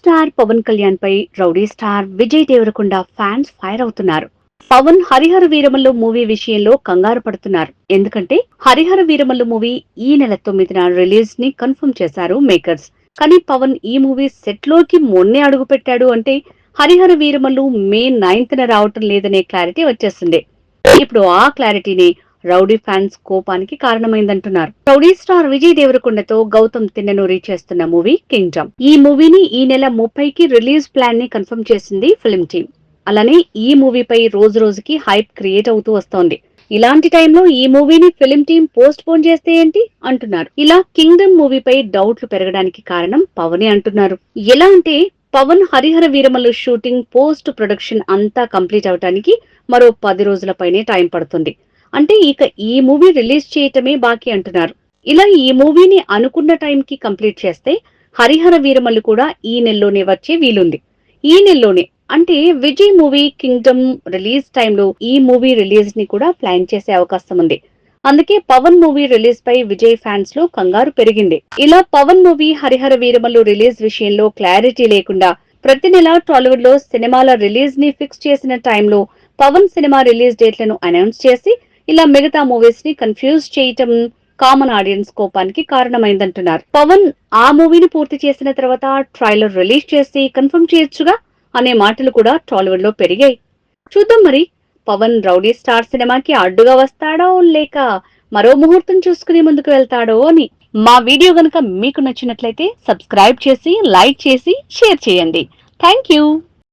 Star Pawan Kalyan పై rowdy star Vijay Deverakonda fans fire అవుతున్నారు. Pawan Harihara Veeramallu movie విషయంలో కంగారు పడుతున్నారు. ఎందుకంటే హరిహర వీరమల్లు మూవీ ఈ నెల 9న రిలీజ్ ని కన్ఫర్మ్ చేశారు మేకర్స్. కానీ పవన్ ఈ మూవీ సెట్ లోకి మొన్నే అడుగు పెట్టాడు అంటే హరిహర వీరమల్లు మే 9న రావటం లేదనే క్లారిటీ వచ్చేసింది. ఇప్పుడు ఆ క్లారిటీని రౌడీ ఫ్యాన్స్ కోపానికి కారణమైందంటున్నారు. రౌడీ స్టార్ విజయ్ దేవరకొండతో గౌతమ్ తిన్ననూరి చేస్తున్న మూవీ కింగ్డమ్. ఈ మూవీని ఈ నెల 30కి రిలీజ్ ప్లాన్ ని కన్ఫర్మ్ చేసింది ఫిల్మ్ టీమ్. అలానే ఈ మూవీపై రోజు రోజుకి హైప్ క్రియేట్ అవుతూ వస్తోంది. ఇలాంటి టైంలో ఈ మూవీని ఫిల్మ్ టీమ్ పోస్ట్ పోన్ చేస్తే ఏంటి అంటున్నారు. ఇలా కింగ్డమ్ మూవీపై డౌట్లు పెరగడానికి కారణం పవనే అంటున్నారు. ఎలా అంటే Pawan Harihara Veeramallu shooting post production అంతా కంప్లీట్ అవడానికి మరో 10 రోజుల పైనే టైం పడుతుంది. అంటే ఇక ఈ మూవీ రిలీజ్ చేయటమే బాకీ అంటున్నారు. ఇలా ఈ మూవీని అనుకున్న టైంకి కంప్లీట్ చేస్తే హరిహర వీరమల్లు కూడా ఈ నెలలోనే వచ్చే వీలుంది. ఈ నెలలోనే అంటే విజయ్ మూవీ కింగ్డమ్ రిలీజ్ టైంలో ఈ మూవీ రిలీజ్ ని కూడా ప్లాన్ చేసే అవకాశం ఉంది. అందుకే పవన్ మూవీ రిలీజ్ పై విజయ్ ఫ్యాన్స్ లో కంగారు పెరిగింది. ఇలా పవన్ మూవీ హరిహర వీరమల్లు రిలీజ్ విషయంలో క్లారిటీ లేకుండా ప్రతి నెల టాలీవుడ్ లో సినిమాల రిలీజ్ ని ఫిక్స్ చేసిన టైంలో పవన్ సినిమా రిలీజ్ డేట్లను అనౌన్స్ చేసి ఇలా మిగతా మూవీస్ ని కన్ఫ్యూజ్ చేయటం కామన్ ఆడియన్స్ కోపానికి కారణమైందంటున్నారు. పవన్ ఆ మూవీని పూర్తి చేసిన తర్వాత ట్రైలర్ రిలీజ్ చేసి కన్ఫర్మ్ చేయొచ్చుగా అనే మాటలు కూడా టాలీవుడ్ లో పెరిగాయి. చూద్దాం మరి పవన్ రౌడీ స్టార్ సినిమాకి అడ్డుగా వస్తాడో లేక మరో ముహూర్తం చూసుకుని ముందుకు వెళ్తాడో అని. మా వీడియో గనుక మీకు నచ్చినట్లయితే సబ్స్క్రైబ్ చేసి లైక్ చేసి షేర్ చేయండి. Thank you.